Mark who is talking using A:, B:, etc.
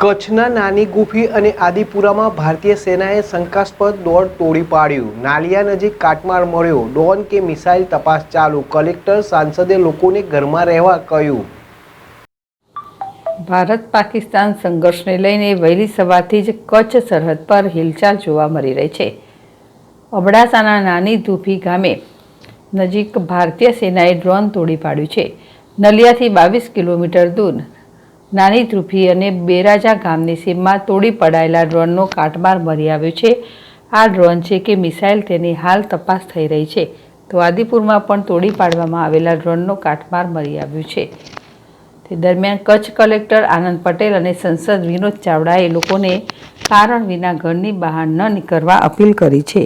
A: કચ્છના નાની ગુફી અને આદિપુરામાં ભારતીય સેનાએ શંકાસ્પદ દોડ તોડી પાડ્યું. નાલિયા નજીક કાટમાળ મળ્યો. ડ્રોન કે મિસાઇલ તપાસ ચાલુ. કલેક્ટર સાંસદે લોકોને ઘરમાં રહેવા કહ્યું.
B: ભારત પાકિસ્તાન સંઘર્ષને લઈને વહેલી સવારથી જ કચ્છ સરહદ પર હિલચાલ જોવા મળી રહી છે. અબડાસાના નાની ધુફી ગામે નજીક ભારતીય સેનાએ ડ્રોન તોડી પાડ્યું છે. નલિયાથી 22 કિલોમીટર દૂર નાની ધ્રુફી અને બેરાજા ગામની સીમમાં તોડી પડાયેલા ડ્રોનનો કાટમાળ મળી આવ્યો છે. આ ડ્રોન છે કે મિસાઇલ તેની હાલ તપાસ થઈ રહી છે. તો આદિપુરમાં પણ તોડી પાડવામાં આવેલા ડ્રોનનો કાટમાળ મળી આવ્યો છે. તે દરમિયાન કચ્છ કલેક્ટર આનંદ પટેલ અને સંસદ વિનોદ ચાવડાએ લોકોને કારણ વિના ઘરની બહાર ન નીકળવા અપીલ કરી છે.